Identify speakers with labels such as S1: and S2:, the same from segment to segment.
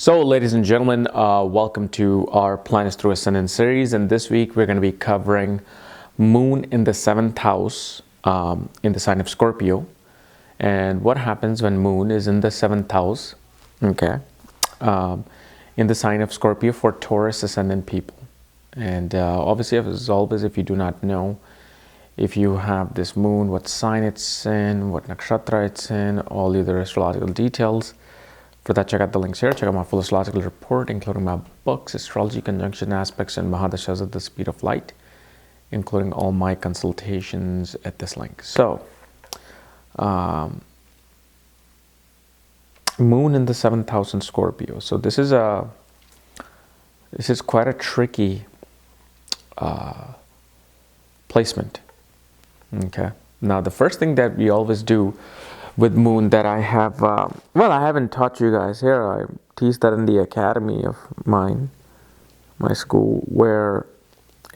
S1: So, ladies and gentlemen, welcome to our Planets Through Ascendant series. And this week we're going to be covering Moon in the 7th house in the sign of Scorpio. And what happens when Moon is in the 7th house, okay, in the sign of Scorpio for Taurus Ascendant people. And obviously, as always, if you do not know, if you have this Moon, what sign it's in, what nakshatra it's in, all the other astrological details. For that, check out the links here. Check out my full astrological report, including my books, Astrology, Conjunction Aspects, and Mahadashas at the Speed of Light, including all my consultations at this link. So, Moon in the 7th house in Scorpio. So this is quite a tricky placement. Okay. Now, the first thing that we always do with Moon that I have, well, I haven't taught you guys here. I teach that in the academy of mine, my school, where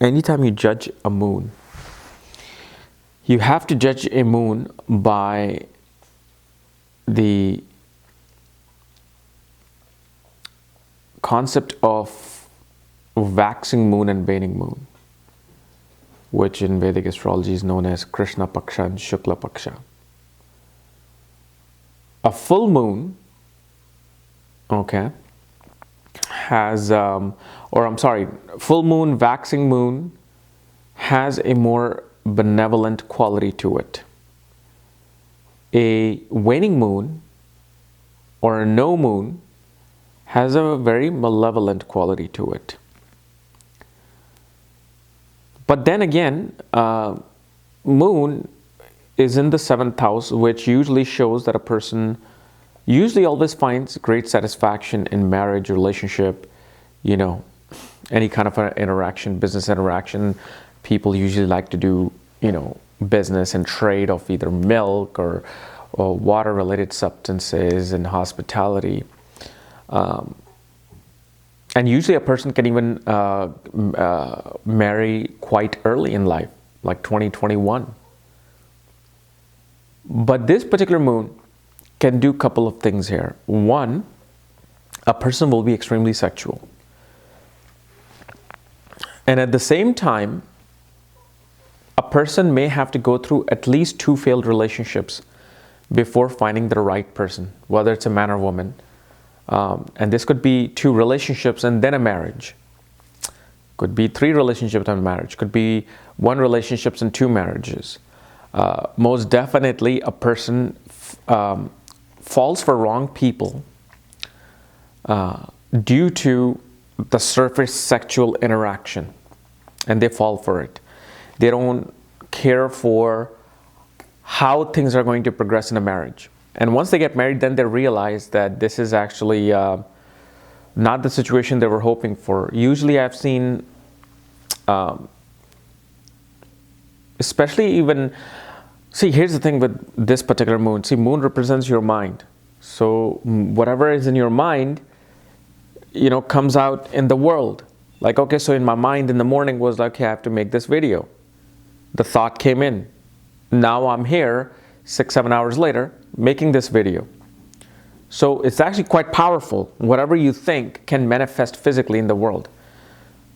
S1: anytime you judge a Moon, you have to judge a Moon by the concept of waxing Moon and waning Moon, which in Vedic Astrology is known as Krishna Paksha and Shukla Paksha. A full moon, okay, has, full moon, waxing moon has a more benevolent quality to it. A waning moon or a no moon has a very malevolent quality to it. But then again, Moon is in the 7th house, which usually shows that a person usually always finds great satisfaction in marriage, relationship, you know, any kind of interaction, business interaction. People usually like to do, you know, business and trade of either milk or water-related substances and hospitality. And usually a person can even marry quite early in life, like 2021. But this particular moon can do a couple of things here. One, a person will be extremely sexual. And at the same time, a person may have to go through at least 2 failed relationships before finding the right person, whether it's a man or woman. And this could be 2 relationships and then a marriage. Could be 3 relationships and a marriage. Could be 1 relationships and 2 marriages. Most definitely a person falls for wrong people due to the surface sexual interaction, and they fall for it. They don't care for how things are going to progress in a marriage. And once they get married, then they realize that this is actually not the situation they were hoping for. Usually I've seen, especially even, see, here's the thing with this particular moon. See, moon represents your mind. So whatever is in your mind, you know, comes out in the world. Like, okay, so in my mind in the morning was like, okay, I have to make this video. The thought came in. Now I'm here 6-7 hours later making this video. So it's actually quite powerful. Whatever you think can manifest physically in the world.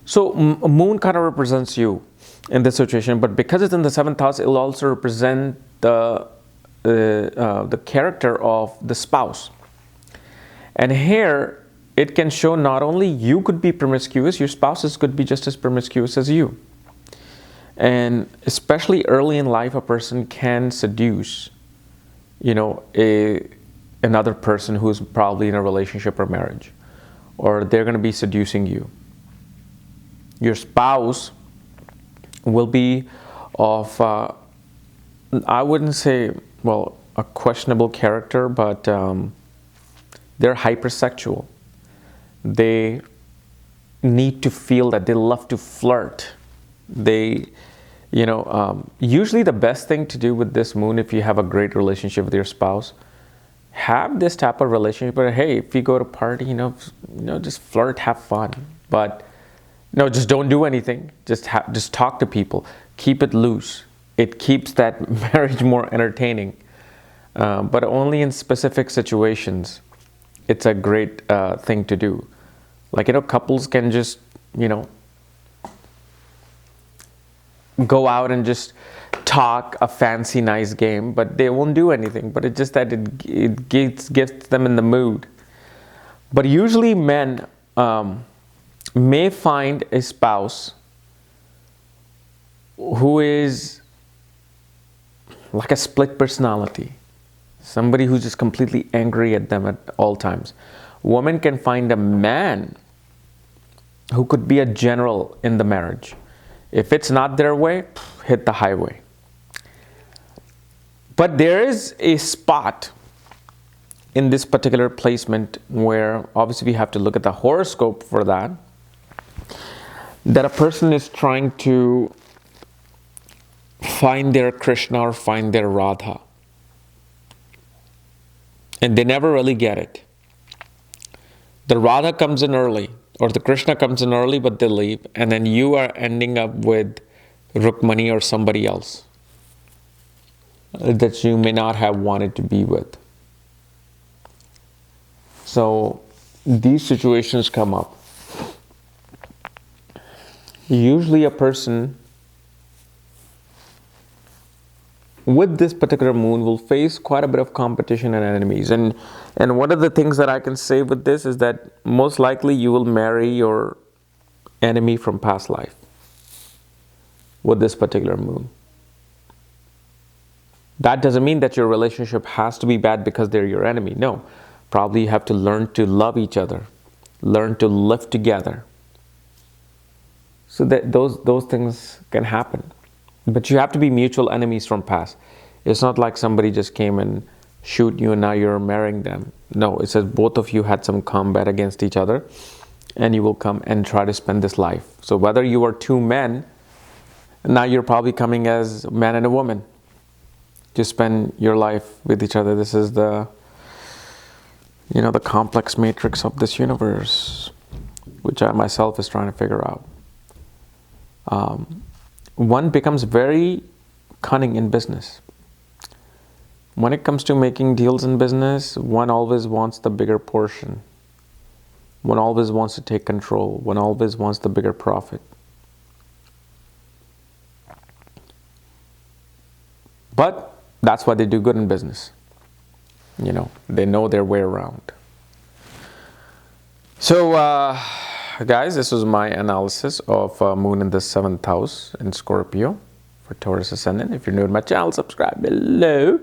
S1: So moon kind of represents you in this situation, but because it's in the 7th house, it will also represent the character of the spouse. And here it can show not only you could be promiscuous, your spouses could be just as promiscuous as you. And especially early in life, a person can seduce, you know, another person who's probably in a relationship or marriage, or they're going to be seducing you. Your spouse will be of, I wouldn't say, well, a questionable character, but they're hypersexual. They need to feel that they love to flirt. They, you know, usually the best thing to do with this moon, if you have a great relationship with your spouse, have this type of relationship. But hey, if you go to party, you know, just flirt, have fun. But no, just don't do anything. Just talk to people. Keep it loose. It keeps that marriage more entertaining. But only in specific situations it's a great thing to do. Like, couples can just, go out and just talk a fancy, nice game, but they won't do anything. But it's just that it gets them in the mood. But usually men may find a spouse who is like a split personality. Somebody who's just completely angry at them at all times. Women can find a man who could be a general in the marriage. If it's not their way, hit the highway. But there is a spot in this particular placement where obviously we have to look at the horoscope for that a person is trying to find their Krishna or find their Radha. And they never really get it. The Radha comes in early, or the Krishna comes in early, but they leave. And then you are ending up with Rukmani or somebody else that you may not have wanted to be with. So these situations come up. Usually a person with this particular moon will face quite a bit of competition and enemies. And one of the things that I can say with this is that most likely you will marry your enemy from past life with this particular moon. That doesn't mean that your relationship has to be bad because they're your enemy. No. Probably you have to learn to love each other, learn to live together. So that those things can happen. But you have to be mutual enemies from past. It's not like somebody just came and shoot you and now you're marrying them. No, it says both of you had some combat against each other and you will come and try to spend this life. So whether you are two men, now you're probably coming as a man and a woman to spend your life with each other. This is the complex matrix of this universe, which I myself is trying to figure out. One becomes very cunning in business. When it comes to making deals in business, one always wants the bigger portion. One always wants to take control. One always wants the bigger profit. But that's why they do good in business. They know their way around. So, guys, this was my analysis of Moon in the 7th house in Scorpio for Taurus Ascendant. If you're new to my channel, subscribe below.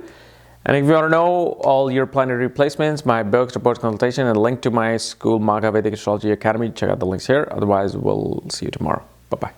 S1: And if you want to know all your planetary placements, my books, reports, consultation, and a link to my school, Maga Vedic Astrology Academy, check out the links here. Otherwise, we'll see you tomorrow. Bye-bye.